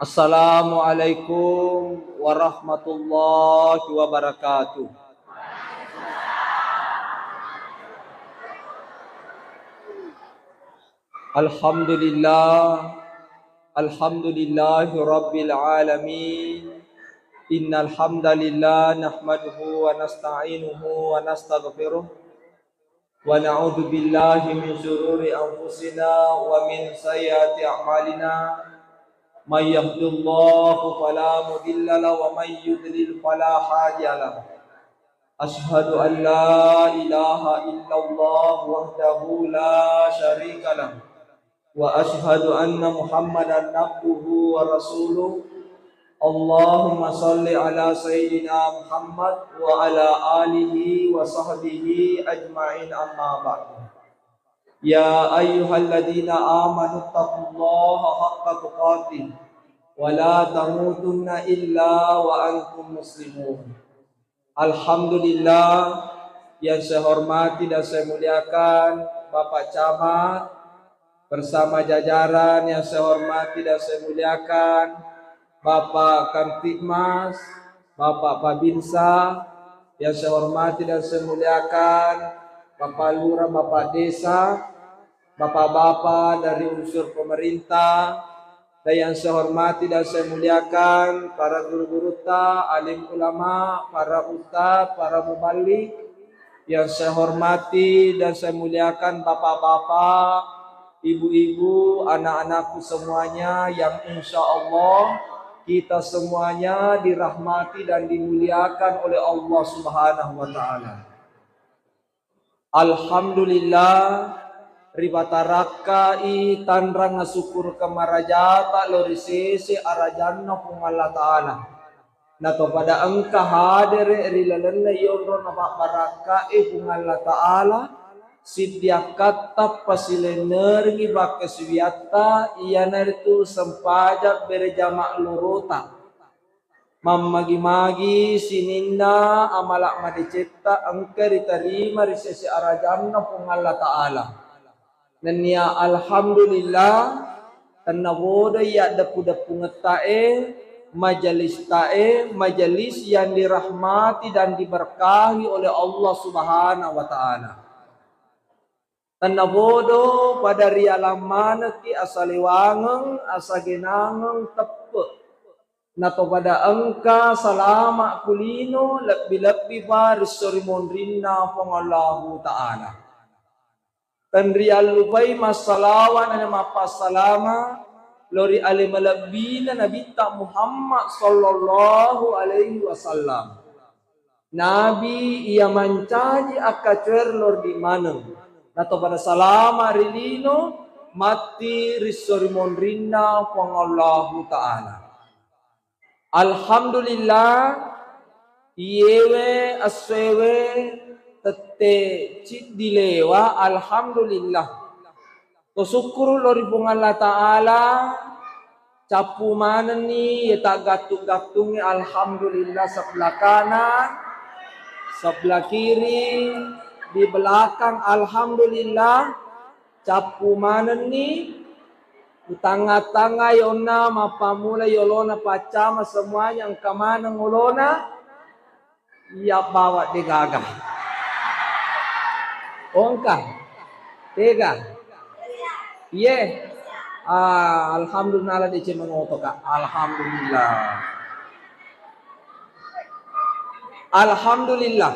Assalamualaikum warahmatullahi wabarakatuh. Alhamdulillah, alhamdulillahi rabbil alamin. Innal hamdalillah nahmaduhu wa nasta'inuhu wa nastaghfiruh wa na'udzu billahi min syururi anfusina wa min sayyiati a'malina. May yahdihillahu fala mudilla lahu wa may yudlil fala hadiya lahu. Asyhadu an la ilaha illallah wahdahu la syarika lahu wa asyhadu anna Muhammadan abduhu wa rasuluh. Allahumma salli ala sayyidina Muhammad wa ala alihi wa sahbihi ajma'in, amma ba'd. Ya ayyuhalladzina amanu taqullaha haqqa tuqatih wa la tamutunna illa wa antum muslimun. Alhamdulillah, yang saya hormati dan saya muliakan Bapak Camat bersama jajaran yang saya hormati dan saya muliakan Bapak Kamtibmas, Bapak Babinsa yang saya hormati dan saya muliakan Bapak Lurah, Bapak Desa, Bapak-bapak dari unsur pemerintah, dan yang saya hormati dan saya muliakan para guru-guru alim ulama, para ustadz, para mubalik. Yang saya hormati dan saya muliakan bapak-bapak, ibu-ibu, anak-anakku semuanya yang insya Allah kita semuanya dirahmati dan dimuliakan oleh Allah Subhanahu wa Ta'ala. Alhamdulillah, ribatarakai tanrang ngasukur kamarajata lorisese arajanna pung Allah Ta'ala. Nato pada engka hadir rilalena yonro napak barakai pung Allah Ta'ala. Sidia kata pasilenergi bakaswiyata iya naritu sempajak berjamak lorota. Mamagi-magi sininda amalak madicetta engka diterima risesi arajanna pung Allah Ta'ala. Nanya alhamdulillah tanna boda ya dapu-dapu ngetae majalis yang dirahmati dan diberkahi oleh Allah Subhanahu wa Ta'ala. Tanna bodo pada rialamana ki asaliwangeng asagenangeng tepe. Nato pada engka salama kulino lebih-lebih baris sorimon rinna pong Allah Ta'ala. Tanrial lupai masalawan na mapasalama lori alimalabina nabita Muhammad sallallahu alaihi wasallam. Nabi ia mancaji akacer lor di maneng. Nato pada salama rilino mati risorimon rinna pong Allah Ta'ala. Alhamdulillah yewe aswewe tete cid dilewa alhamdulillah. To syukur lori pung Allah Ta'ala capu mana ni ya tak gatung-gatungi alhamdulillah sebelah kanan sebelah kiri di belakang alhamdulillah capu mana ni di tengah-tengah yona mapamula yolona pacama semuanya yang kemana ngolona ia bawa digagah. Ongkah, tega, ye, alhamdulillah di cemengotoka, alhamdulillah, alhamdulillah.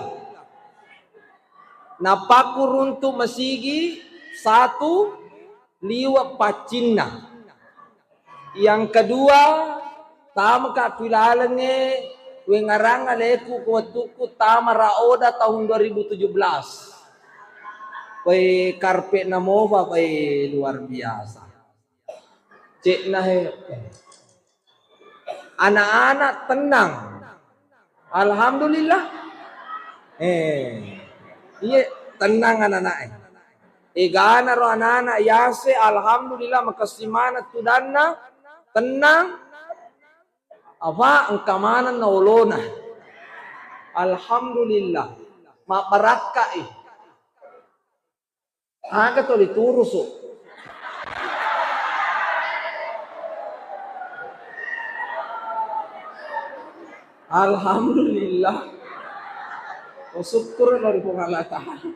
Napakuruntu masigi satu liwa pacinna. Yang kedua tama kapilalenge wengarang aleku kuatuku tama raoda tahun 2017. Pai karpet namova pai luar biasa. Cek nah anak-anak tenang. Alhamdulillah. Iya tenang anak-anak. Egana ro anak-anak yase alhamdulillah makasimana tudanna tenang. Apa engkamana naulona. Alhamdulillah. Ma baraka Aga to diturus. Alhamdulillah. Syukur dari Allah Ta'ala.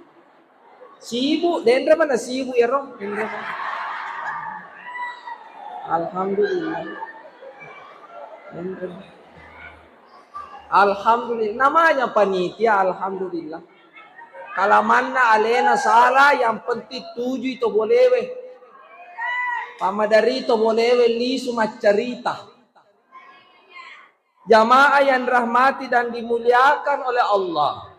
Sibuk, dendra mana sibuk ya roh? Alhamdulillah. Dendra. Alhamdulillah. Namanya panitia, alhamdulillah. Kalau mana alena salah, yang penting tujuh itu boleh weh. Pamadari itu boleh weh lisu macarita. Jamaah yang rahmati dan dimuliakan oleh Allah.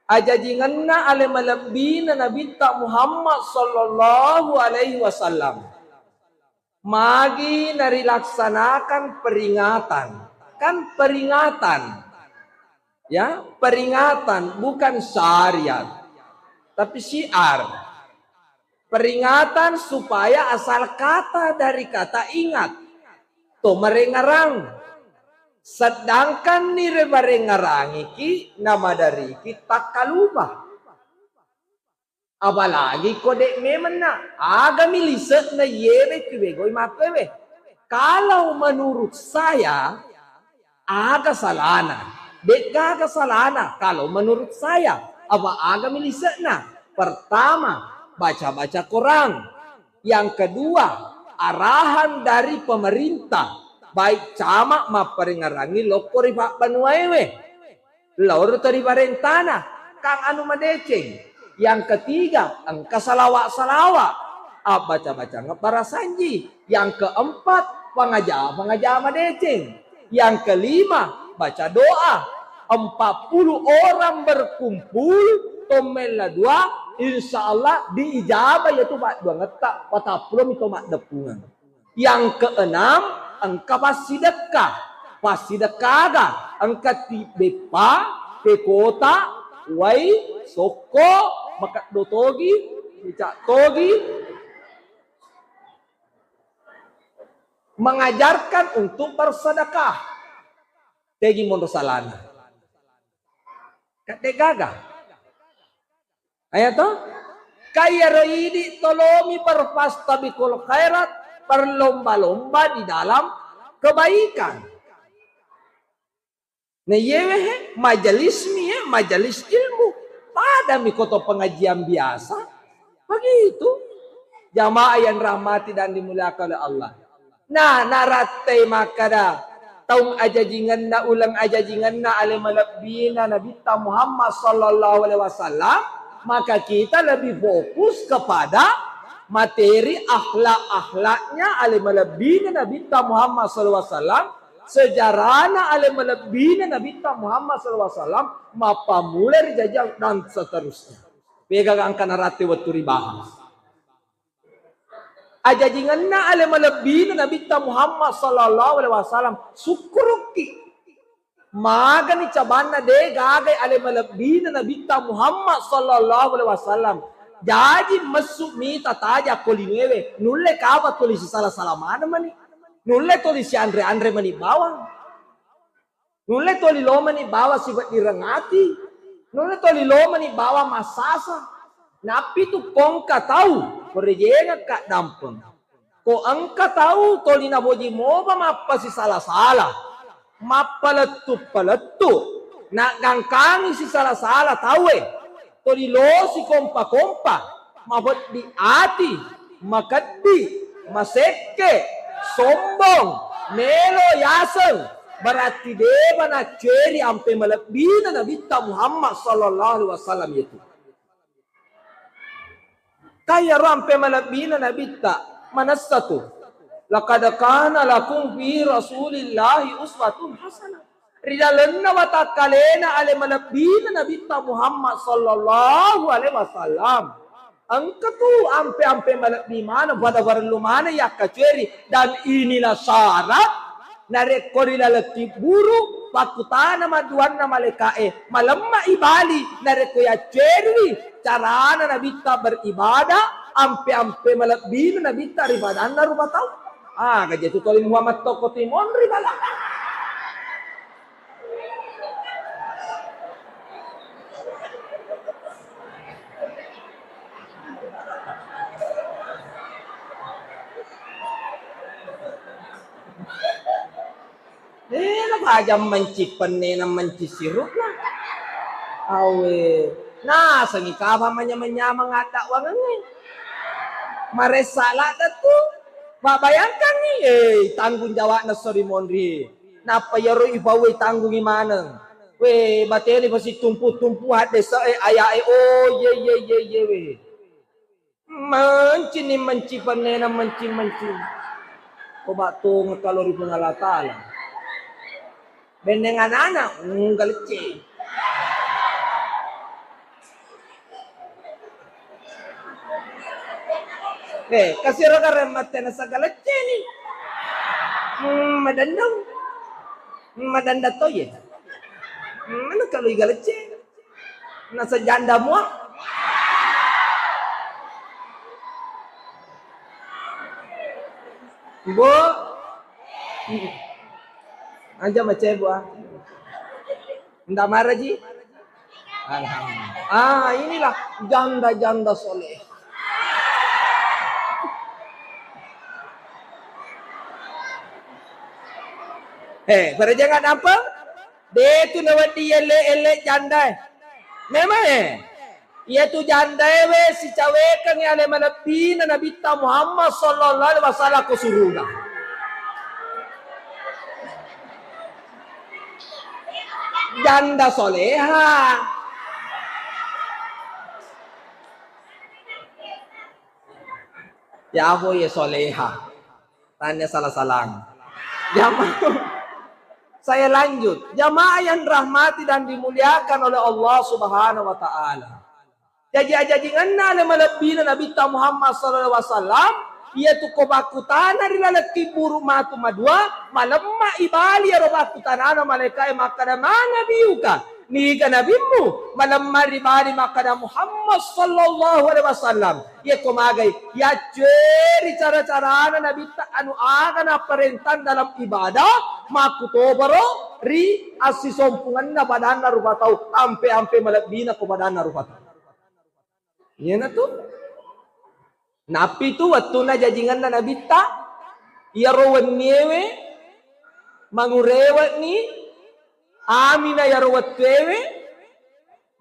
Ajajinganna ale malabina Nabi Muhammad sallallahu alaihi wasallam. Magi narilaksanakan peringatan. Kan peringatan. Ya, peringatan bukan syariat. Tapi syiar. Peringatan supaya asal kata dari kata ingat. To merengarang. Sedangkan nire barengarang iki nama dari kita kalubah. Apalagi kodek memang na agami liset na yewe kiwegoy mapewe. Kalau menurut saya aga salana. Beka aga salana kalau menurut saya apa agami liset na. Pertama baca-baca Quran. Yang kedua arahan dari pemerintah. Baik camak ma peringarangi lokori pak panuaewe. Laur tadi barentana kang anu madeceng. Yang ketiga angka salawat-salawat. Baca-baca ngepara sanji. Yang keempat pengajar madeceng. Yang kelima baca doa. 40 orang berkumpul tomela dua insya Allah diijabah yaitu mak dua ngetak patapulom itu mak depungan. Yang keenam angka pasidekah ga angka bepa te kota wai soko makat dotogi bicak togi mengajarkan untuk bersedekah tegi mondo salana kate gaga ayato kaya roidi tolomi perpastabikul khairat berlomba-lomba di dalam kebaikan. Nah yewe majelis majelis ilmu pada mikoto pengajian biasa begitu jamaah yang rahmati dan dimuliakan oleh Allah. Nah narate makada taung ajajingan na ulang ajajingan na alimalabina Nabi Muhammad sallallahu alaihi wasallam maka kita lebih fokus kepada materi akhlak-akhlaknya alimalabina Nabi Muhammad SAW sejarahna alimalabina Nabi Muhammad SAW mapamuler jajal dan seterusnya pegang angka narati waturi bahas ajajinganna alimalabina Nabi Muhammad SAW syukuruki magani cabana de gagai alimalabina Nabi Muhammad SAW jadi masuk mita taja kolinewe nulle kaba tulisi salah mana mani nulle tulisi Andre mani bawang nulle toli lo mani bawa sifat direngati nulle toli lo mani bawa masasa napi tu kongka tahu korejena kak dampun ko angka tahu toli na boji moba mappa si salah mappa letu nak gangkangi si salah tahu toli lo si kompa mabot di ati makadi maseke sombong melo yaseng berarti deba na ceri ampe malabina Nabi Muhammad sallallahu alaihi wasallam itu kaya rampe malabina Nabi manasatu laqad kana lakum fi rasulillahi uswatun hasanah ridalenna watakalena ale malabina Nabi Muhammad sallallahu alaihi wasallam angka tu ampe malabi mana pada warlumana ya kaceri dan inilah syarat narekori lalati buru pakutana maduanna malekae malemma ibali nareko ya ceri carana Nabi beribadah ampe malabina Nabi ribadanna rumah tahu kajetu toli Muhammad toko timon ribala aja menci penena menci sirut lah. Awe. Nah, sengi kaba menyamang ada wangan ni. Maresalah tu. Bayangkan ni, tanggung jawab na sorry monri. Napa yaro ibawe tanggung imana? We, bateri pasti tumpu hade sa ayah oh ye we. Menci panena menci. Obat tu ngekalori pengalatala. Bendengan anak galece. Kasih raga remate na sa galece ni. Madanda to ye. Mana kalau galece? Nasa janda mo. Bo. Anja macam buah. Ndak marah ji? Alhamdulillah. Inilah janda soleh. Pada jangan apa? Dia tu nawati elek janda. Memang ia tu janda si cawekan yang ale manabi na Nabi Muhammad sallallahu alaihi wasallam ko surga. Janda soleha. Ya apa ya soleha? Tanya salah-salang. Saya lanjut. Jamaah yang rahmati dan dimuliakan oleh Allah Subhanahu wa taala. Jadi na malabina Nabi Muhammad sallallahu alaihi wasallam yaitu kobakutana rilalaki buru matu madua malamma ibali robakutana malaika makadamana biuka ni nabimu malamma ribali makada Muhammad sallallahu alaihi wasallam ya komagai ya ceri cara-cara Nabi anu agana perintah dalam ibadah makutobaro ri asisompungan na badana rubatau ampe malabina ko badana rubatau. Iya na tu. Napi tu waktu na jajingan na nabita. Iya rawan niewe. Mangurewat ni. Amina ya rawat tewe.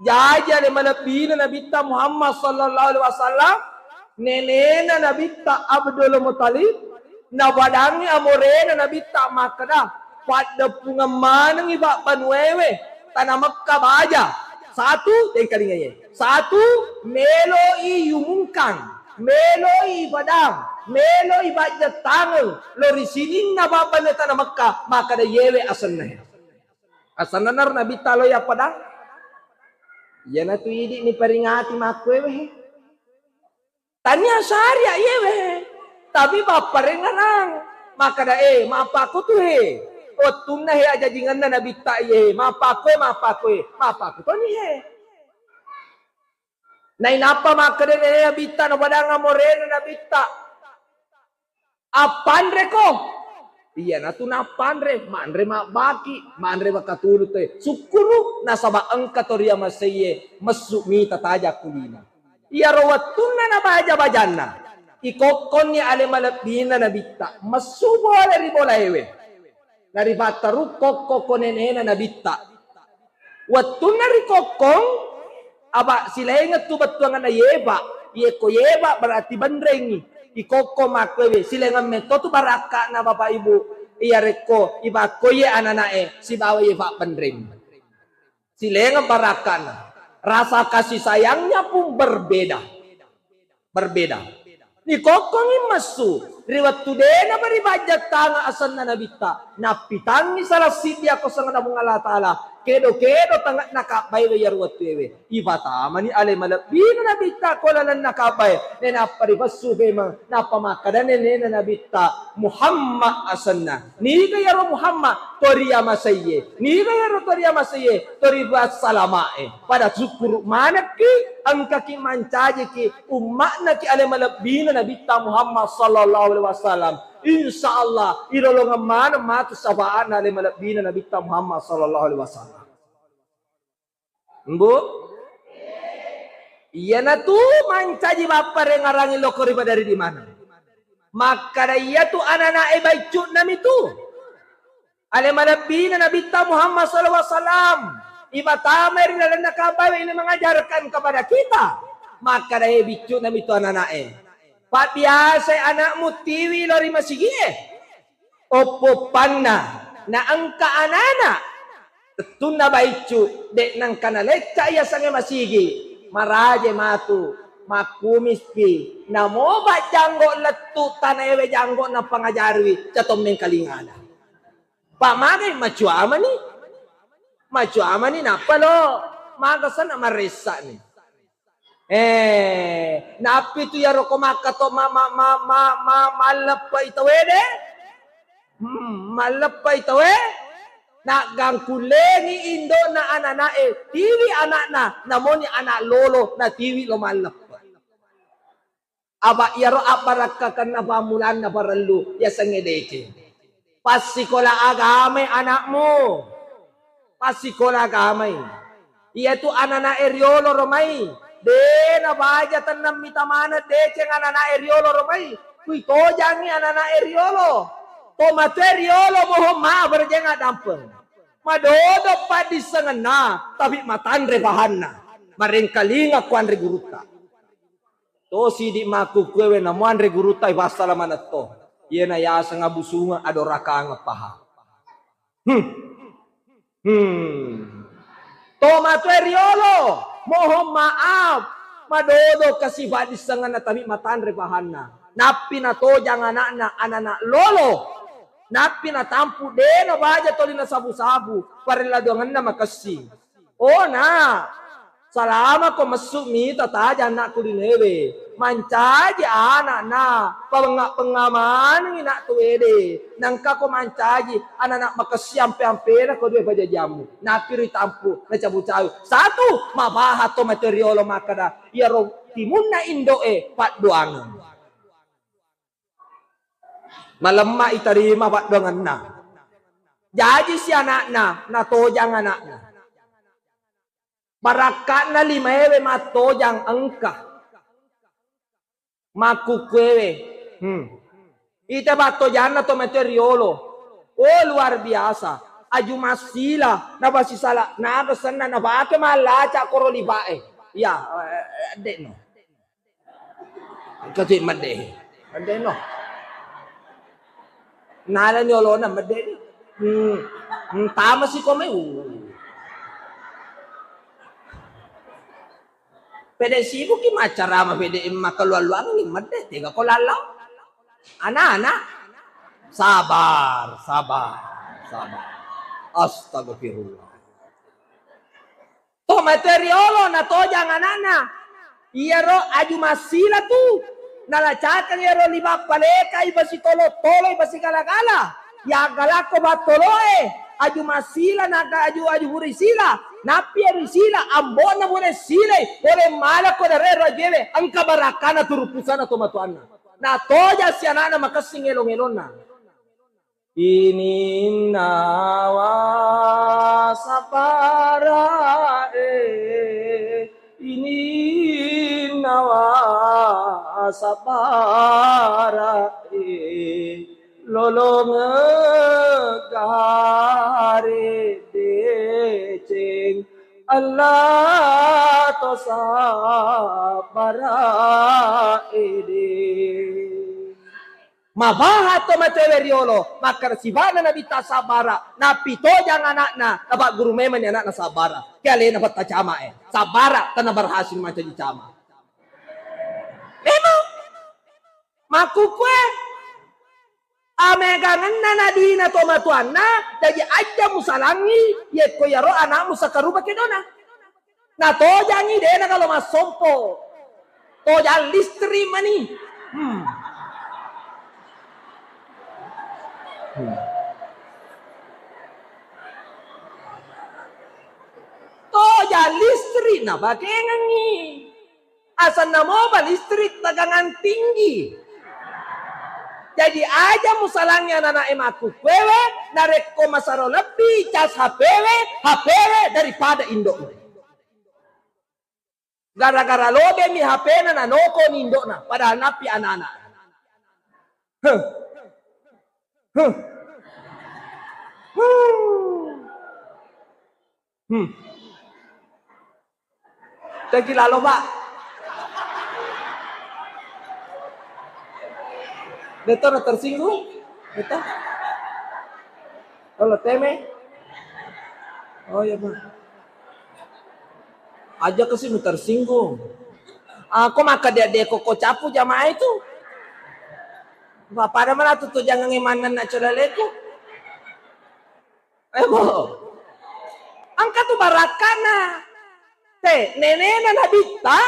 Jaja le malapina nabita Muhammad sallallahu alaihi wasallam. Nenena nabita Abdul Muttalib. Nabadangi amore na nabita makada. Pada pungamanang iba panwewe. Tanamak kabaja. Satu, tengkalingay. Satu, meloi yumungkang, meloi badang, meloi bajat tangal, lori sinin na babaneta na Makkah, maka da yewe asan na. Asan na nabi talo ya padang. Yan na tuidi ni peringati makwewe. Tanya syariah yewe. Tapi baparengarang, maka da mapaku tu Otun na aja jingan na nabita mapakwe to ni Nai napa makade na nabita na badanga morena nabita apanre ko iya na tu napanre manre mabaki manre makatulot sukuru nasaba angkatoria maseye masuk mi tataja kulina iya rawatun na baja bajana ikokon ni alemalabina nabita masubo ala ribolaewe naribata rukok konenena nabita. Waktu narikokong aba sila ingat tu batuangan na yeba. Yeko yeba berarti bandrengi. Ikoko makwewe sila ingat meto tu baraka na bapak ibu. Iya reko iba koye ananae si bawa yeba bandreng. Sila ingat baraka na. Rasa kasih sayangnya pun berbeda. Ni kokong imasu. Riwat today na baribajat tanga asan na nabita. Napitang ni salah sidi ako sa nga Allah Ta'ala. Kedo tangat nakapay we yarwat wewe. Iba tama ni alay malabino nabita ko lalan nakapay. Nena paribasu bema napamakada nena nabita Muhammad asan na. Ni kayaro Muhammad toriya masaye. Ni kayaro toriya masaye toribat salamae. Pada syukur manak ki ang kakimancaje ki umma na ki alay malabino nabita Muhammad sallallahu alaihi wasallam. Insyaallah irolongan mana matu sabaan alay malabina nabita Muhammad sallallahu alaihi wasallam. Mbu? Iya na tu mancaji bapa rengarangin lokori dari di mana? Maka iya tu anak-anak baicut nami tu. Ale malabi na nabita Muhammad SAW. Iba tama rin na nakabawi ini mengajarkan kepada kita. Maka dahil bicu na mito ananae. Pabiasay anakmu tiwi lori masigi. Opo panna na ang kaanana. Tetun na baicu dek nang kanalecca iya sange masigi. Maraje matu. Makumispi. Namo ba janggo letu tanaewe janggo na pangajarwi. Catomeng kalingana. Pamagay macu ama ni. Macu ama ni napalo. Magasan na marisa ni. Napi tu yaro komakato malapa itawede. Malapa itawe. Nagang kulengi indo na ananae. Tiwi anak na. Namo ni anak lolo na tiwi lo malapa. Aba yaro aparakakan na pamulan na paralu. Yasangedeche. Pasikola agamay anakmu. Pasikola agamay. Iya tu anana eriolo romay. De na baja tanam mitamana de ceng anana eriolo romay. Kui tojangi anana eriolo. Tomato eriolo moho ma berjenga dampeng. Madodo pa disengena tapi matandre bahanna. Marengkalinga kuanre guruta. To sidi maku kwewe na muanre guruta ibasala manato. Iya na yasa nga busunga adoraka nga paha. Tomato eriolo. Mohon maaf. Madodo kasi badis nga na tabi matandre pahanna. Napi na to jang anak lolo. Napi na tampu de na baja toli na sabu-sabu. Parila doangan na makasi. Oh na. Salama ko masuk mi tataja anak kulinewe. Mancaji anak na. Pengaman ina tuwede. Nangka ko mancaji anak makasi ampe-ampe na ko dua baja jamu. Napiri tampu na cabu-cabu. Satu mabahat to materialo makada. Iaro timun na indoe pat doangan. Malemma itarima pat doangan na. Jadi si anak na tojang anak na. Barakat na limewe matojang angka. Makukwewe. Ite batojang na to materiolo. Oh luar biasa. Aju masila. Nabasisala. Nabasan na nabake malaca korolibae. Ya. Ade no. Kasi made. Ade no. Nala nyolo na made. Tama si kome. Pede sibuk ki macara ma pede makalualuang ni made tega ko lalaw. Anak-anak sabar. Astagfirullah. To materiolo na to jangan anak. Iero aju masila tu. Nalacakan iero lima paleka ibasi tolo ibasi galagala. Ya galako batoloe. Aju masila naga aju burisila. Napi risila ambona boleh sile boleh malako dare rajele angka barakana turupusana tomatuana. Na toja si anak makasing elong-elong na. Ini nawa sapara ini nawa sapara lolong gare deceng Allah to sabara mabahat to materiolo makar sibana na bita sabara na pito jang anak na dapat guru meman anak na sabara kaya le dapat tacama sabara kana berhasil macam di cama memang makukwe amegangan na nadina to matuan na jadi aja musalangi ye ko yaro anak musakaruba kedona na to jangi de na kalau masompo to jang listri mani Toja listrik na bagengan ni. Asal namo ba listrik tagangan tinggi. Jadi aja musalangnya anak emaku kwewe narek ko masaro lebih cas HPW daripada Indo. Gara-gara lobe mi HP na noko ni Indo na padahal napi anak-anak. Tequila loba. Beto na tersinggung? Beto? Kalau teme? Oh ya Pak. Aja ke sini tersinggung. Aku maka dia koko capu jamaah itu. Pada mana tuh jangan imanan nak ceraleku. Bo. Angka tu barakana. Nenena nabita.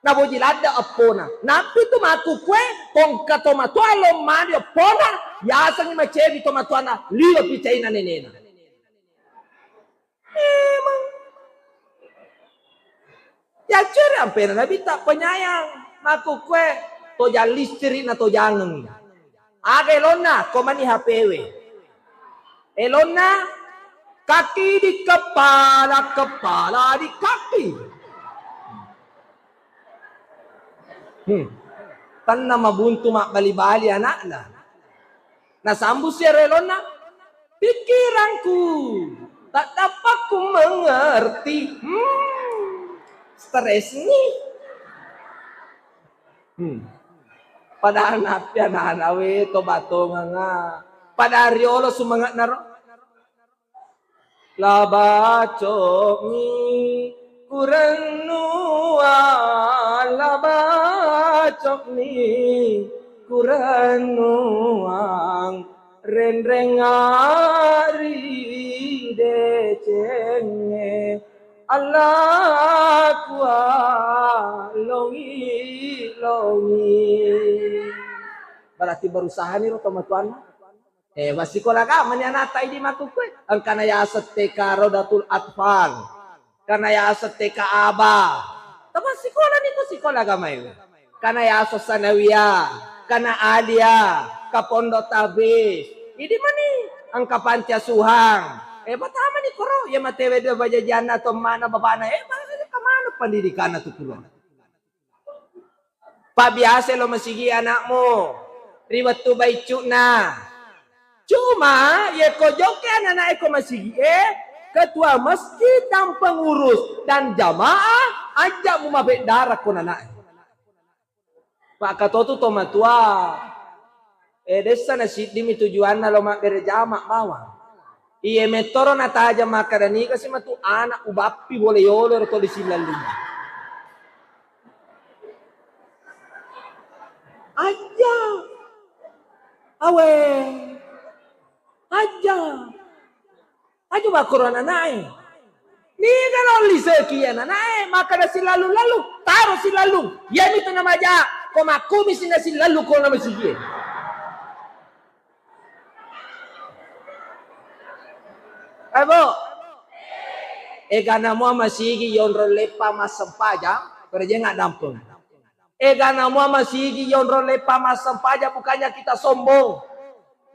Nabojilada apona. Napi tu maku kue. Kongka tomato alom mani apona. Yasang ni macevi tomato ana. Liwa picaina nenena. Emang. Ya curi ampena nabita penyayang. Maku kue. Toja listri na tojangan. Aga elona. Komani HPW. Elona. Kaki di kepala. Kepala di kaki. Tan na mabuntu mak bali-bali anak na. Nasambu si relona. Pikiranku tak dapat ku mengerti. Stres nih. Pada anak ya anak we to bato nga. Pada riolo sumangat naro. Labacok ni kurenua labacok ni kurenuang renrengari decenge Allah kuah longi berarti berusaha nih teman-teman. Wasikola ka manyanata ini makukwe ang kanaya sa teka rodatul atfal kanaya sa teka aba tapos sikola nito sikola gamay kanaya sa sanawiya kana alia kapondo tabis ini mani ang kapantia suhang batama ni koro ya matewe do bajajana to mana babana bakit kamano pendidikan na tutulo pabiase lo masigi anak mo riwat tu baicu na. Cuma ya kojoke anak eko masih ketua masjid dan pengurus dan jamaah ajak mu mabek darah kon anak. Pak katotu to matua. Desa na sidimi tujuan na lo mak gereja mak bawa. Iye metoro na taja makarani kasi matu anak ubapi boleh yolo to di silalu. Aja. Awe. Aja ba corona nae ni kalau lisekian nae maka na silalu taruh silalu yan ito na maja komakumi sina silalu ko na masige abo gana mo masigi yon rolepa masampaja pero dia nggak dampung gana mo masigi yon rolepa masampaja bukannya kita sombong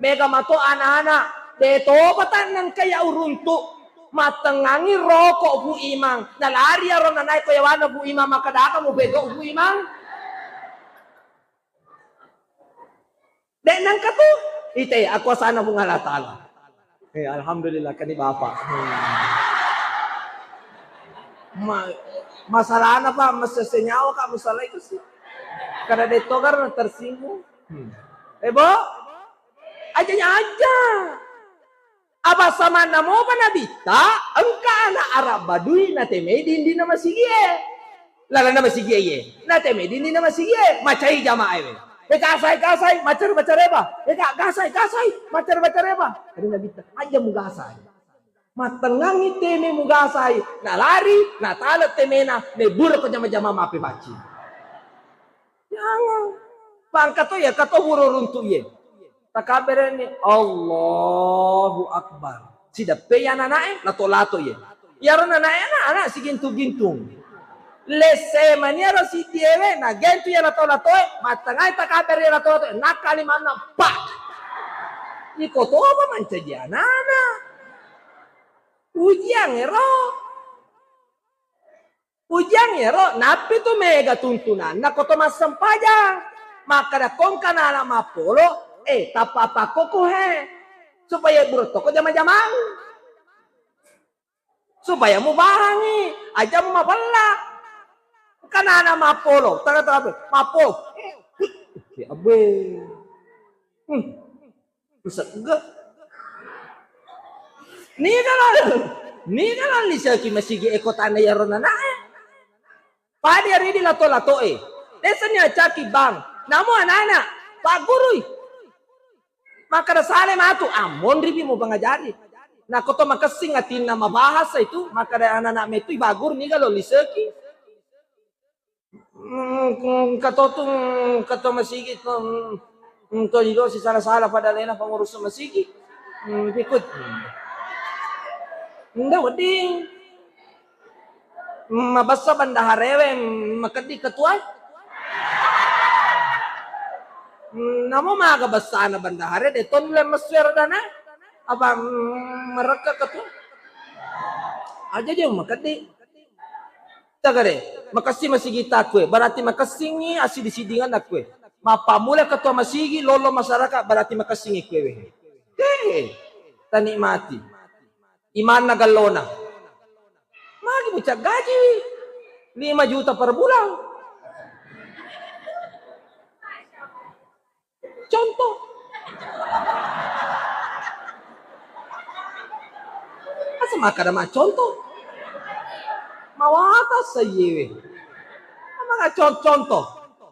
mega mato anak-anak deto batan nang kaya uruntuk matengangi rokok bu imang nalari aron nanay ko yawana bu imang makadaka mo bego bu imang dek nang kato ite ako sana bu ngalatala alhamdulillah kani bapak masalah apa masasenyawa ka masalah itu sih karena deto karena tersinggung bo ajanya aja. Apa sama namo panabita? Engka anak Arab Badui na temedi hindi na masigie. Lala na masigie ye. Na temedi hindi na masigie. Macai jamaah ye. Kasay macar eba. Kasay macar eba. Ada nabita aja mu gasay. Matengangi teme mu gasay. Na lari na talat temena ne buro ko jama-jama mape baci. Jangan. Pangkat to ya kato buro runtu ye. Takabere ni Allahu Akbar. Sida peya nanae lato-lato ye. Yaro nanae anak si gintung-gintung. Lese maniero si tieve na gentu ya lato-lato matangai takabere lato-lato nakali mana pak. Iko to apa mancaji anak. Ujian ero napi tu mega tuntunan na koto masampaja. Maka da kongka na mapolo tapa koko he supaya buruk toko jama-jamang Supaya mo bahangi. Aja mo mapala. Kanana mapolo. Taga-taga. Mapo. Abe. Usag-ga. Ni na lisa ki masigi ekotan na yaro na Padi hari di lato-lato Desanya caki bang. Namo anak-anak. Pak Guru. Maka dasale matu. Amon ribi mo bangajari. Nah koto makasing atin na mabahasa itu. Maka da anak-anak metu bagur ni kalau liseki. Kato masigi. Ito dito si salah-salah pada lena pengurus masigi. Ikut. Hindi, wading. Mabasa bandaharewe, makadi katuan. Namo magabasa na bandahare, de tonle maswera na. Aba mereka katuan. Aja dia makadi. Tagare, makasi masigita kue. Berarti makasingi asi disidingan akue. Mapamula ketua masigi lolo masyarakat berarti makasingi kue. Tani mati. Iman na galona. Magi mo gaji 5 juta per bulan. Contoh. Asa maka nama contoh. Mawata sa yewe. Mga contoh.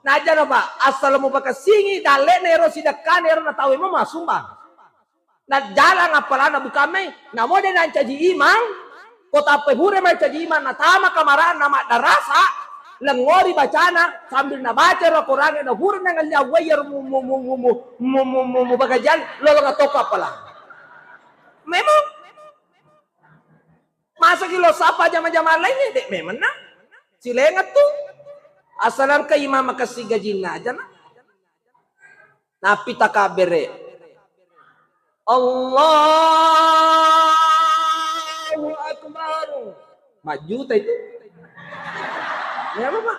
Naja na ba? Asal mo ba kasingi dale nero sidakan nero na tawi mo masumbang. Na jalan apala na bukame. Namo din ang caji imang. Kota pehure may caji imang na tama kamaraan nama darasa. Langori bacana sambil na baca ro Quran na hurun ng alawayar mo bagajan lolo nga toka pala. Memang masa kilo sapa jama-jama lain dek memang na. Silengat tu. Asalan ka imam makasih gaji na aja na. Napi takabere. Allahu Akbar. Maju itu. Ya apa?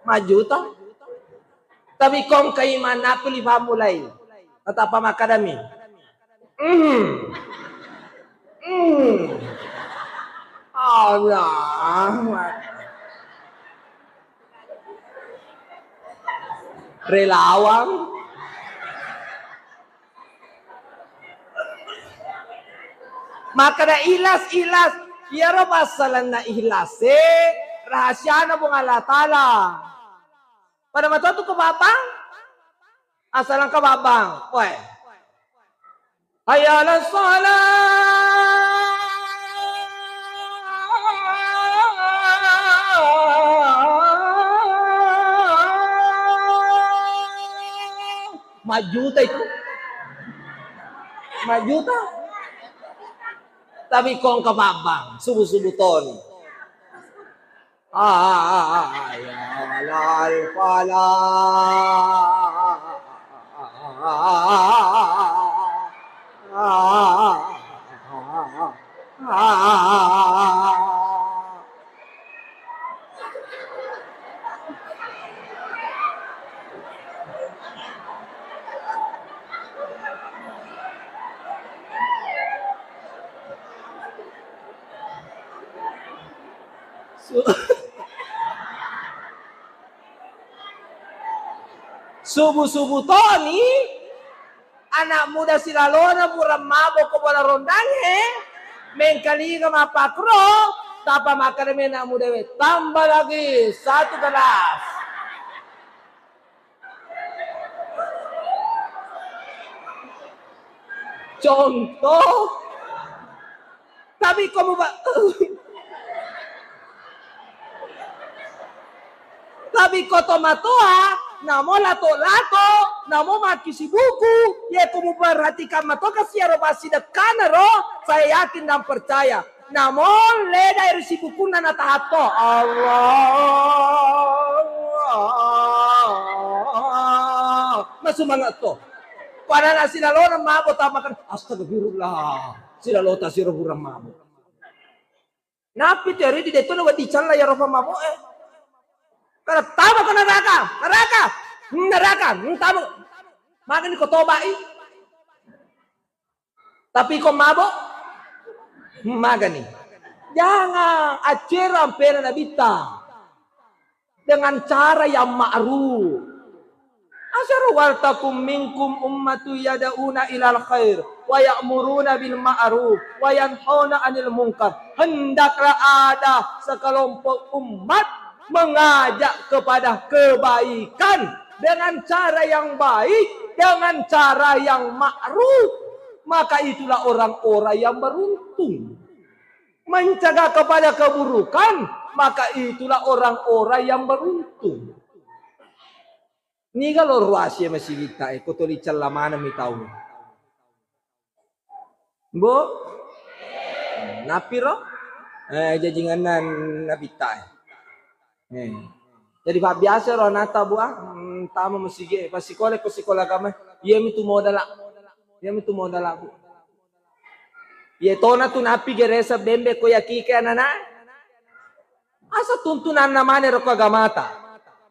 Maju toh. Tapi kong kay mana pilih mulai. Kata apa makadami? Allah. Relawan. Maka na ilas. Yaro pasalan na ihlas rahasia na pong Allah Ta'ala. Pada matuto ko babang? Asalang ka babang? Oy. Hayala salat. Majuta itu. Majuta. Tapi kong kababang, subuh-subuton. Ya lal fala. Subuh-subuh Tony, anak muda silalona pura mabok ko wala rondange, mengkali ka mapakro, tapa makareme anak muda we, tambah lagi 1 gelas. Contoh, tapi kamu tapi koto matoa. Namo lato-lato, namo makisi buku, ya kamu perhatikan mato kasiaro pasti dekana ro, saya yakin dan percaya. Namo leda isi buku nana tahato. Allah. Masuk mangat to. Pada nasi lalona mabot makan astagfirullah. Silalo ta siro burang mabot. Napi teri di deto na wati chala ya rofa mabot Karena tama ko neraka, tama. Makan ko tobai. Tapi kung mabok, Magani. Jangan ajaran pera nabita dengan cara yang ma'ruf. Asyara waltakum minkum ummatu yada'una ilal khair wa ya'muruna bil ma'ruf wa yanhauna 'anil munkar. Hendaklah ada sekelompok umat mengajak kepada kebaikan dengan cara yang baik, dengan cara yang ma'ruf. Maka itulah orang-orang yang beruntung. Mencegah kepada keburukan, maka itulah orang-orang yang beruntung. Ni kalau ruasya masih kita, kutuli celamana mi tahu. Bu, napiro? Jajinganan nabita. Jadi pak biasa ro nata buah, tama masih pas sekolah kami, iya itu modal aku. Iya tona tu napi geresa bembe ko yakike anana. Asa tuntunan namanya ro kagamata.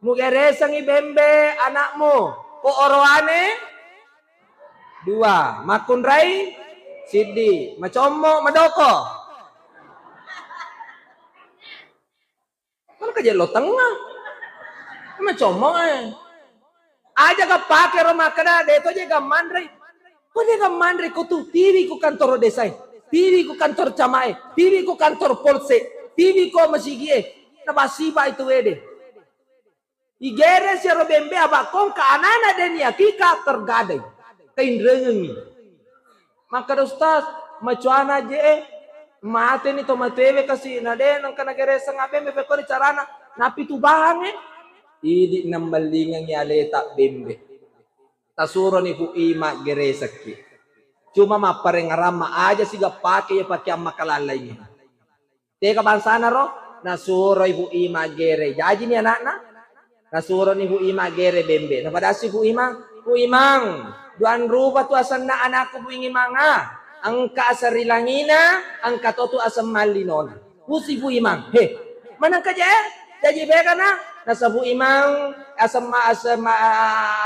Mugeresa ngi bembe anakmu ko oroane 2 makunrai sidi macomo madoko kan kaje lo tengah macomo aja ka pake ro makada deto je gamandre ko de gamandre ko tu tiri ko kantor desa tiri ko kantor camae tiri ko kantor polse tiri ko masigie na basiba itu wede igere si robembe abakong kaanana den ya kika tergadai kaindrengi maka ustaz macuana je mate ni tomatewe kasi na den ang kanagere sa ngabembe pe ko ni carana napi tu bahange idi nambalingang yaleta bembe tasuro ni ima geresaki cuma maparengarama aja siga pake ya pake makalalay teka bansana ro nasuro ibu ima gere jadi ni anak-anak nasuro ni Bu Ima gere bembe. Napadasi Bu Imang, duan rupa tu asan na anakku Bu Imanga. Angka asarilangina, angka to tu asam malinona. Pusi Bu Imang, mana kaja? Jadi bega na, nasa Bu Imang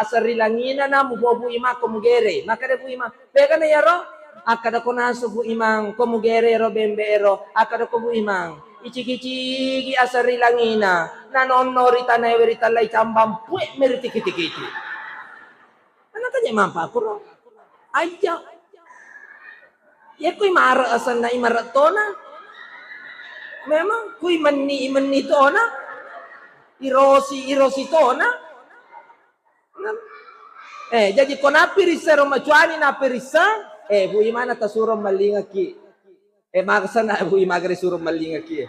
asarilangina na mu Bu Imang komugere. Maka de Bu Imang, bega na yaro. Akada ko naso Bu Imang komugere ro bembe ro. Akada ko Bu Imang. Ichi-kichi asari langina nanonnorita na verita lai cambam pue meriti kiti-kiti. Ano kanya mampa kuro? Aja. Ya kui mara asan na imaratona. Memang kui meni tona. Irosi tona. Jadi konapi risero macuani na perisa. Bu imana tasuro malingaki. Maksa na Bu Imagre suruh malingaki.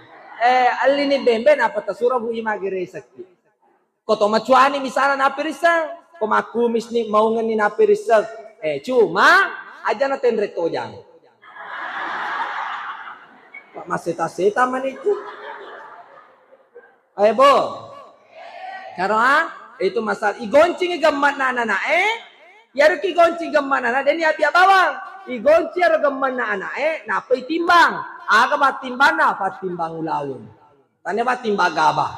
Alini bembe na patasura Bu Imagre sakti. Koto macuani misana na perisa. Komakumis ni maungan ni na perisa. Cuma aja na tenreto jang. Pak maseta-seta man itu. Bo. Karo itu masalah igoncing gammat na yaru ki goncing gammat na den ya biya bawang. Igonci aro gamman na anae, napay timbang. Aga ba timbang na, patimbang ulawon. Tanya ba timbang gaba?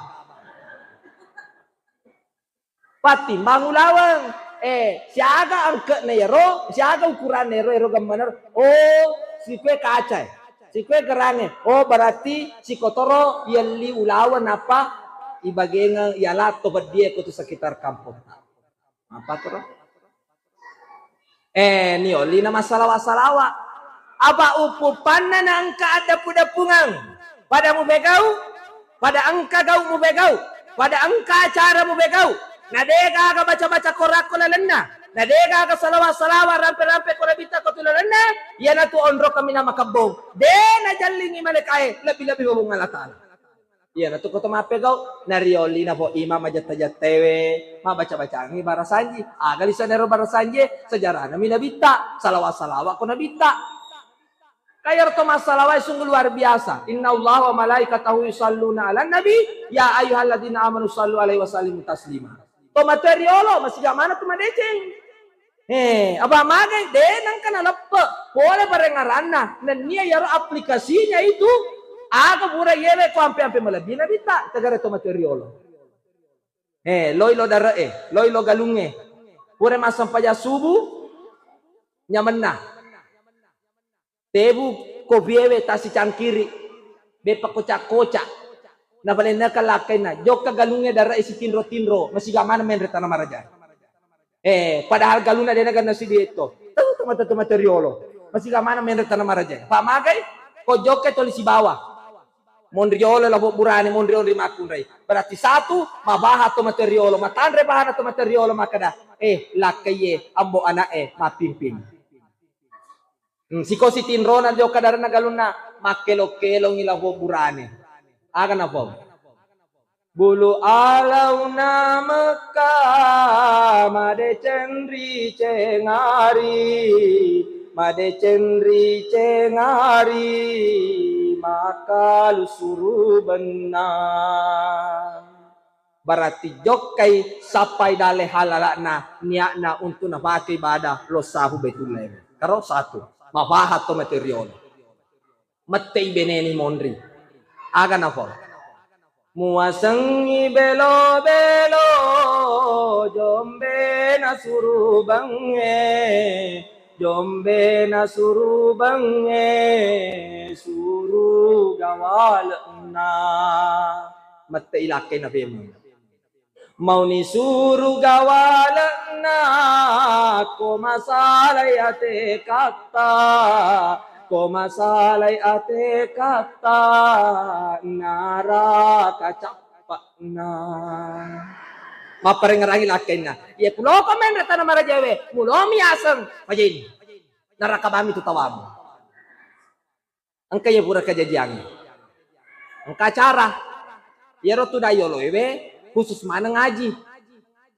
Patimbang ulawon. Siaga angkat na yaro, siaga ukuran na yaro gamman na. Si kue kacay, si kue gerange. Berarti si kotoro yali ulawon apa? Ibagay yala tobad dia ko to sekitar kampung. Apa to? Nioli na masalawa-salawa. Aba upupan na angka ada pudapungang. Pada mu begau, pada angka gau mu begau, pada angka acara mu begau. Nadega ka baca-baca korak ko lalenna. Nadega ka salawa-salawa rampe-rampe ko rabita ko tulalana. Yan tu onro kami na makabong. Na jalingi malikae, labi-labi babong alatala. Yan tu ko tumapegaw, narioli na po ima majat-jatewe, mabaca-baca ang barasanji. Agalisan nero barasanji, sejarah na minabita, salawa-salawa ko nabita. Kaya to masalaway sungguh luar biasa. Inna Allah wa malaikatahu yusalluna ala nabi, ya ayyuhalladzina amanu sallu alaihi wasallimu taslima. To materiolo masih mana tu madeceng. Aba magay denang kana lappa. Boleh barengaranna. Dan niya yaro aplikasinya itu aga pura yele ko ampe malabina bita tagare to materiolo. Loilo darae, loilo galunge. Pura masam paja subuh nyaman na. Tebu ko biewe ta si cangkiri be pa kocak-kocak na balen na kalakay na jok ka galungnya dara isi tinro-tinro masih gamana men reta na maraja padahal galuna dia na si dito tahu materiolo masih gamana men reta na maraja pamagay ko jok ke toli si bawah mondriolo labo burani mondriolo rimakun ray berarti satu mabaha to materiolo matandre bahan to materiolo makada lakaye ambo anak mapimpin siko si tinro na jok kadara na galuna makelo-kelo ngilabo burani akan apa bulu alau na Mekah made cendri cengari maka lu suruh benar berarti jokai sampai dale halalakna niatna untuk nafake ibadah lo sahu betulai karo satu mabahat to material matei beneni mondri agan apa muasangi belo jombe nasuru bange suru gawalna mate ilake na bemo mau ni suru gawalna ko masalay ate kata nara kacapakna maparengarangi lakin na iya pulo komen reta na marajawe mulo miasang majin narakabami tutawam ang kaya pura kajajang ang kacara yero tu dayolo khusus mana ngaji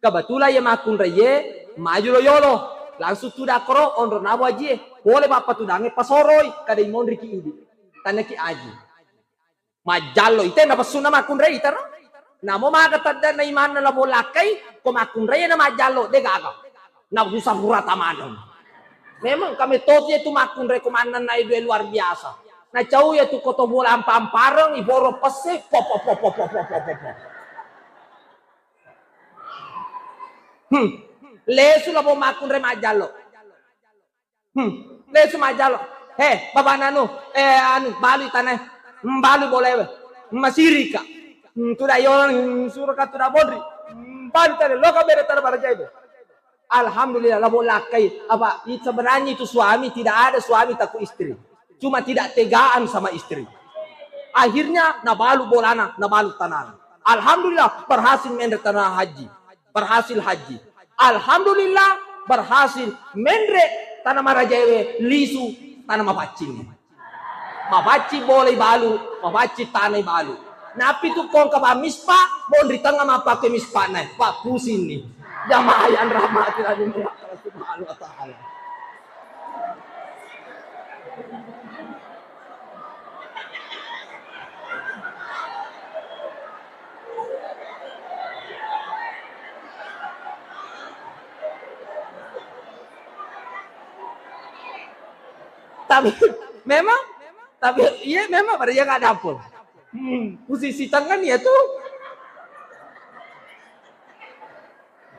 kabatula ya makun raye maju lo yolo langsung tu dakro onro nabo aji boleh bapak tu dange pasoroy kada imon riki idi tanaki aji majalo ite na pasuna makun raye itaro namo magatadda na iman na labo lakay kumakun raye na majalo de gaga na usah burata manon memang kami totnya tu makun raye kumanan na idwe luar biasa na jauh ya tu koto bola ampareng iboro pese pop lesu labo makun re majalo lesu majalo baba nanu anu balu tanah balu boleh masirika tuda yon suraka tuda bodri balu tanah loka bere tar barjaibe alhamdulillah labo lakai apa sebenarnya itu suami tidak ada suami takut istri cuma tidak tegaan sama istri akhirnya nabalu bolana nabalu tanah alhamdulillah berhasil mendre tanah haji berhasil haji alhamdulillah berhasil mendre tanah marajawe lisu tanah mapacing mapaci boleh balu mapaci tanah balu napi tu kong kaba mispa mondri tengah mapake mispa naik pak pusin nih jamaah yang rahmatin Allah subhanahu wa ta'ala tapi iya memang pada nggak dapur posisi tangan ya tuh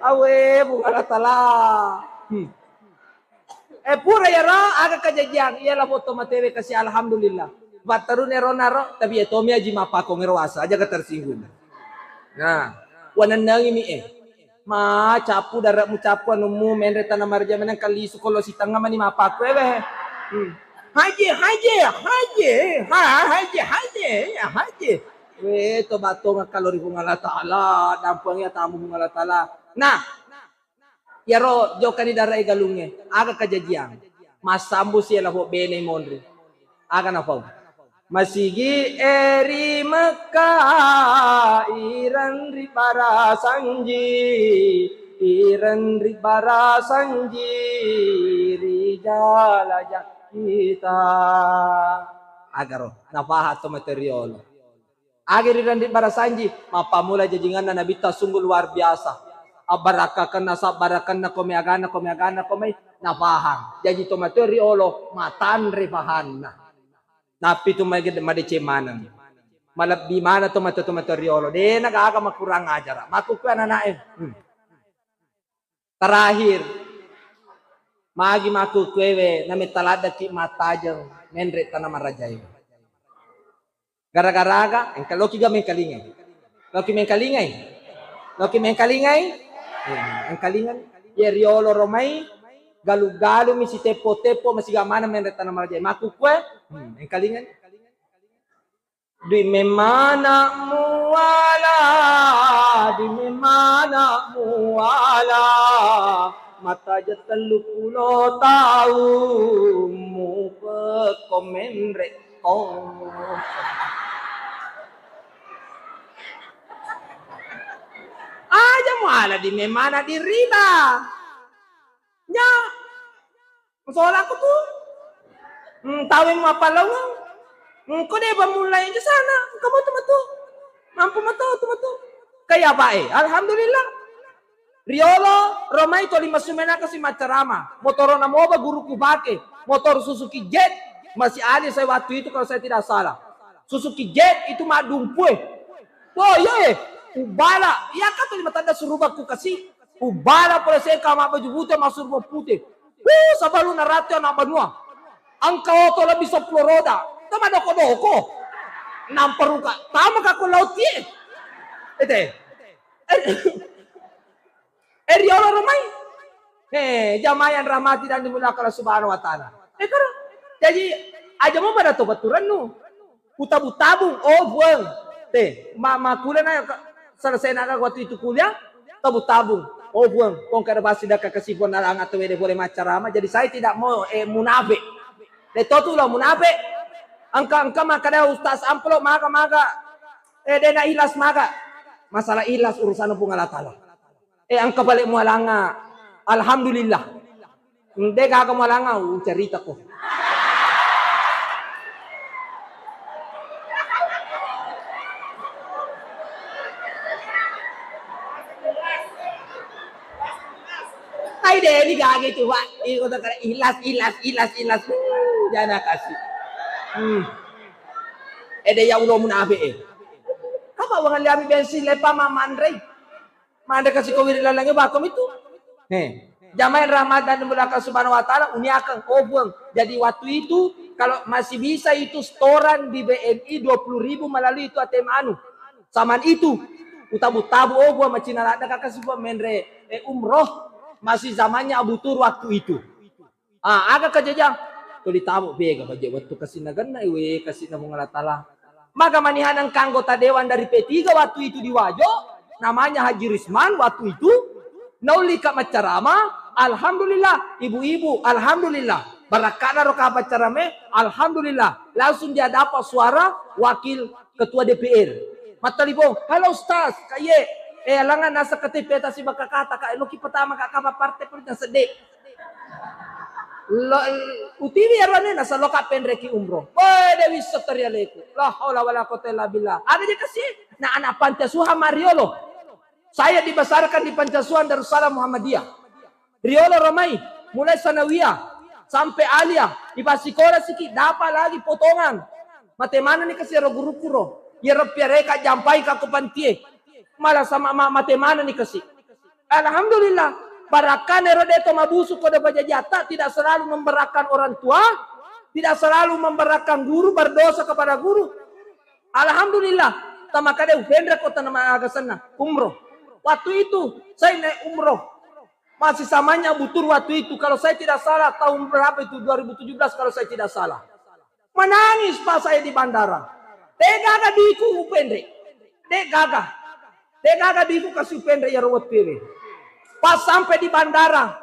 awe bukan tala pura ya ro agak kejadian iya lah foto materi kasih alhamdulillah batarun ero naro tapi ya tomi aji mapa ko ngerwasa aja ketersinggung nah wanan nangi mi ma capu darat mu capu anumu menre tanah marja menang kali sukolo si tangga mani mapa ko haji to bato nga kalori kung Allah Ta'ala dampangnya tamu kung Allah Ta'ala nah yaro jo kani darai galungnya aga kajajiang masambu siya labo bene mondri aga na pau masigi eri Mekah iran ribara sanji rijala kita agaro napahat to material agir dan di barasanji mapamula jajingan na nabita sungguh luar biasa abarakakan na sabarakan na komiagana komay napahang jadi to material matan rifahan na napi to madicemanan malab di mana to material de nagaga makurang ajar makukuan na terakhir Magi maku kwewe na talada ki matajang menre tanaman rajay. Gara-gara engka loki ga mengkalingay. Loki mengkalingay. Loki mengkalingay. Engkalingan ye riolo romay galu-galu mi si tepo-tepo masigamana menre tanaman rajay. Maku kwe engkalingan. Di memana muala, di memana muala, mata jatan lupulo tahu mu komen rekong. Aja muala di memana di riba. Nya, soal aku tuh, tawin mo apalawang. Kau deh mulai di sana, kamu tuh mampu tuh. Kaya bae, alhamdulillah. Riolo, Romay to lima sumena kasi macarama. Motor na moba guru kubake, motor Suzuki Jet masih ada saya waktu itu kalau saya tidak salah. Suzuki Jet itu madumpuy. Oh iya, ubala. Iya kan to lima tanda suruba ku kasi. Ubala pala saya kama baju putih masuk ruba putih. Sabalu na ratio na banua. Ang kaoto lebih 10 roda. Tama doko-doko. Namperuka. Tama ka ko laut ye. Ete. Riolo Romay. Jamayan rahmati dan dimulakan Allah Subhanahu wa taala. Karo. Jadi aja mo pada to baturan no. Utabu-tabung buang. Makula na selesai na waktu itu kuliah, tabu-tabung. Buang. Kung kada basi da kakasipon na lang ato boleh macarama. Jadi saya tidak mau munabe. Dito tulo munabe. Angka makada ustaz amplop maga dena ilas maga masalah ilas urusan pun Allah taala angka balik mualanga alhamdulillah deka ka mualanga cerita ko ay de ni gagi tu wa ilas jana kasih Ede ya ulo munabe Apa wangan liami bensin lepa mamandre. Manda kasih kawiri lalangi bakom itu. Jamain Ramadan mulaka subhanahu wa ta'ala uniakan buang. Jadi waktu itu kalau masih bisa itu setoran di BNI 20.000 melalui itu ATM anu. Saman itu utabu-tabu buang macina ada kakak sebuah menre umroh masih zamannya Abu Tur waktu itu. Agak kejajang to ditamu bega baje waktu kasinagan na iwe kasina mong alatala. Maka manihan ang kanggota dewan dari P3 waktu itu di Wajo, namanya Haji Risman waktu itu, nauli ka macarama, alhamdulillah, ibu-ibu, alhamdulillah, barakana roka macarame, alhamdulillah, langsung dia dapat suara wakil ketua DPR. Matalibong, halo Ustaz, kaye, alangan nasa KTP si bakakata, ka eloki pertama kakapa partai politik sedek. Utiwi arwane nasa loka penreki umroh. Dewi soterialeku. La haula wala quwata illa billah. Ada je kasih na anak Pancasuhan Mariolo. Saya dibesarkan di Pancasuhan Darussalam Muhammadiyah. Riolo Romay, mulai sanawiyah sampai aliyah. Di pasikola siki dapat lagi potongan. Matemana ni kasih guru kuro. Ya repireka jampai ka kupantie. Malah sama matemana ni kasih. Alhamdulillah. Barakan erodeto mabusu kode bajajata tidak selalu memberakan orang tua, tidak selalu memberakan guru, berdosa kepada guru. Alhamdulillah, tamakade ufendra kota nama agasana umroh. Waktu itu saya naik umroh, masih samanya butur waktu itu. Kalau saya tidak salah tahun berapa itu 2017 kalau saya tidak salah. Menangis pas saya di bandara. Degaga diku upendre, degaga diku kasih upendre ya rawat pere. Pas sampai di bandara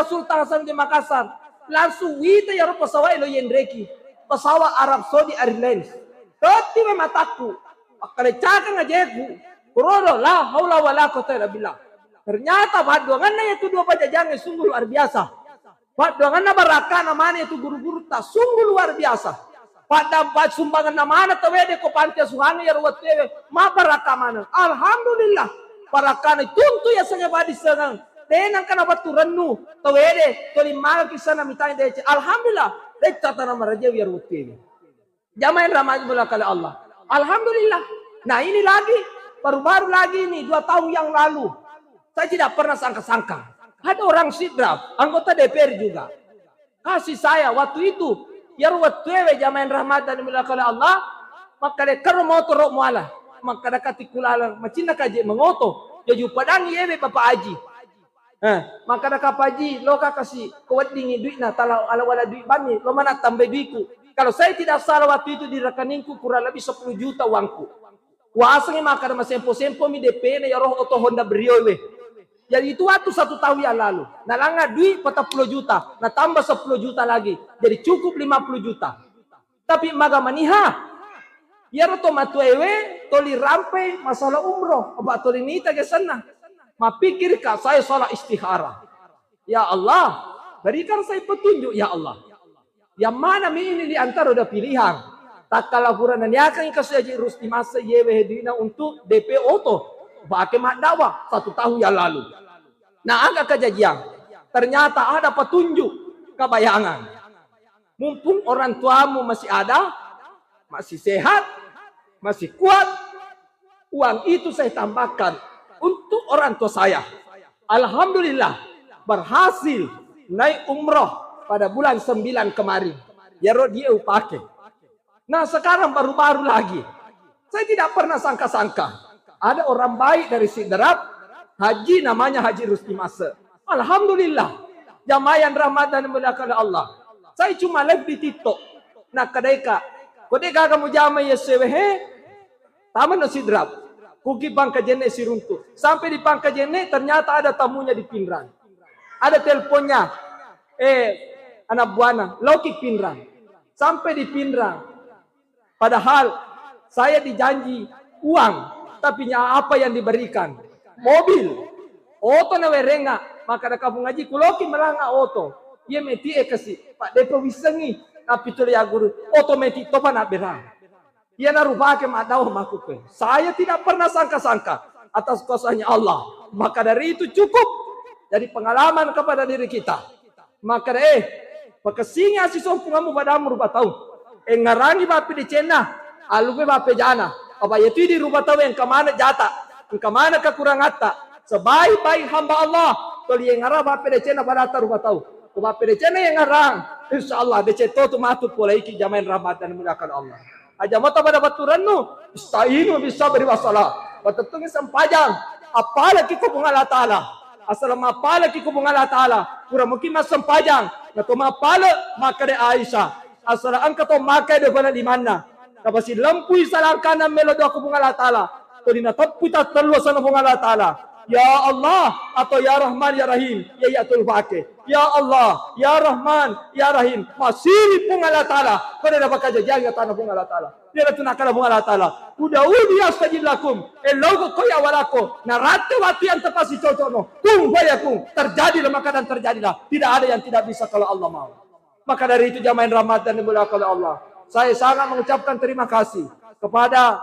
Sultan Hasan di Makassar, langsung wita ya pesawat lo yendreki, pesawat Arab Saudi Airlines. Tapi mataku, kalau cakap ngajeku, kurodo la haula wala quwata illa billah. Ternyata baduangannya itu dua pajajangan sungguh luar biasa. Baduangannya baraka namanya itu guru-guru tak sungguh luar biasa. Pada sumbangan namanya tawede ko Pancasuhan ya ruwat tewe, ma baraka mana. Alhamdulillah. Para kana tuntu ya sanga badi sanang tenang kana baturan nu tawede to limaga kisana mitain dece alhamdulillah decca tana maraje biar wuti jamain ramaj bola kala Allah alhamdulillah. Nah ini lagi baru-baru lagi nih 2 tahun yang lalu saya tidak pernah sangka-sangka Ada orang sidrap, anggota DPR juga. Kasih saya waktu itu. Ya waktu ewe jamain rahmatan dimulakan Allah. Maka dia karo motor muala. Maka dia katikulalang. Macina kaji mengoto. Jadi padang ewe Bapak Haji. Maka dia kapaji. Lo kasih kuat dingin duit na. Talau ala wala duit bani. Lo mana tambah duitku. Kalau saya tidak salah waktu itu di rekeningku kurang lebih 10 juta uangku. Kuasanya maka ada sempo-sempo mi DP na ya roh oto Honda Brio we. Jadi itu waktu 1 tahun yang lalu. Nalanga duit 40 juta. Nah tambah 10 juta lagi. Jadi cukup 50 juta. Tapi maga maniha. Ya roto matu ewe. Toli rampai masalah umroh. Apa toli nita ke sana. Ma pikir kak saya salah istihara. Ya Allah. Berikan saya petunjuk ya Allah. Yang mana ini di antara udah pilihan. Tak kalah kurang dan yakin kasih aja Rusti masa yewe hedina untuk DP Oto. Pakai mak dakwah 1 tahun yang lalu. Nah agak kejadian. Ternyata ada petunjuk kebayangan. Mumpung orang tuamu masih ada. Masih sehat. Masih kuat. Uang itu saya tambahkan. Untuk orang tua saya. Alhamdulillah. Berhasil naik umroh. Pada bulan 9 kemarin. Ya dia pakai. Nah sekarang baru-baru lagi. Saya tidak pernah sangka-sangka. Ada orang baik dari Sidrap. Haji namanya Haji Rusti Masa. Alhamdulillah. Jamayan rahmatan dan Allah. Saya cuma live di TikTok. Nah kadeka. Kodeka kamu jama ya sewehe. Taman no Sidrap. Kuki Pangka Jene Siruntu. Sampai di Pangka Jene ternyata ada tamunya di Pinrang. Ada teleponnya. Anak buana, Loki Pinrang. Sampai di Pinrang. Padahal saya dijanji uang. Tapi apa yang diberikan? Mobil. Oto na werenga. Maka ada kabung ngaji. Kuloki melanga oto. Ia meti kasih. Pak Depo wisengi. Tapi tu ya guru. Oto meti topa nak berang. Ia narupa ke madau makuke. Saya tidak pernah sangka-sangka. Atas kuasanya Allah. Maka dari itu cukup. Jadi pengalaman kepada diri kita. Maka Pakasinga si sompungamu padamu rupa tahu. Ngarangi bapi di cena. Alupe bapi jana. Apa itu di rupa tahu yang kemana jata. Yang kemana kekurangata. Sebaik-baik hamba Allah. Kalau yang ngarang bapi di cena pada atas rupa tahu. Kalau bapi di cena yang ngarang. InsyaAllah. Di ceto tu matut pola iki jamain rahmat dan mulakan Allah. Aja mata pada baturan nu. Ista'inu bisa beri wasalah. Patetungin sempajang. Apalagi kubung Allah Ta'ala. Assalamualaikum warahmatullahi wabarakatuh. Kurang mungkin mas sempajang. Nato mapala maka de Aisyah. Asal angka to maka de bala di mana. Kapasi lampui salangkana melodo aku bunga Allah Taala. To dina taputa terluas sana bunga Allah Taala. Ya Allah atau ya Rahman ya Rahim. Ya atul fake. Ya Allah ya Rahman ya Rahim. Masih bunga Allah Taala. Pada dapat kaja jaga tanah bunga Allah Taala. Dia tu nakala bunga Allah Taala. Udah astajib lakum. Logo koya walako. Narate waktu yang tepat si cocono. Kung fayakun. Terjadilah maka dan terjadilah. Tidak ada yang tidak bisa kalau Allah mau. Maka dari itu jamain Ramadan dimulakan oleh Allah. Saya sangat mengucapkan terima kasih kepada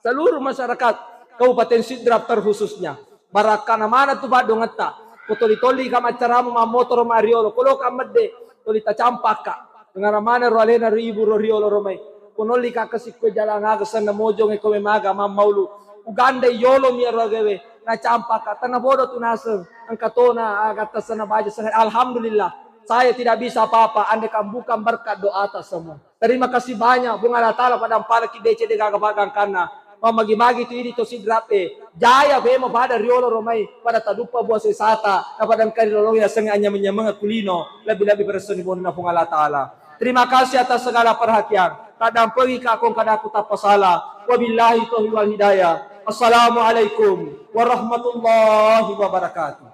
seluruh masyarakat Kabupaten Sidrap terkhususnya. Barakana mana tu ba dongata. Potoli-toli ka macaramu ma motor mariolo. Kulo ka medde toli ta campaka. Dengan mana roalena ribu riolo romai. Kunoli ka kasiko jalan aga sana mojong ko maga mamaulu. Uganda yolo mi rogewe na campaka. Tanah bodo tunaseng. Angkatona agata sana baja sana. Alhamdulillah. Saya tidak bisa apa-apa. Anda kan bukan berkat doa atas semua. Terima kasih banyak. Bunga Allah Ta'ala pada ampala ki DC de gagabagang kana. Magi-magi tu ini to Sidrap Jaya bemo pada riolo romai pada tadupa buah sesata. Pada kali lolong ya senga anya menyamanga kulino. Lebih-lebih berseni bona bunga Allah Ta'ala. Terima kasih atas segala perhatian. Kadang pergi ke akong kadaku tak pasalah. Wabillahi taufiq wal hidayah. Assalamualaikum warahmatullahi wabarakatuh.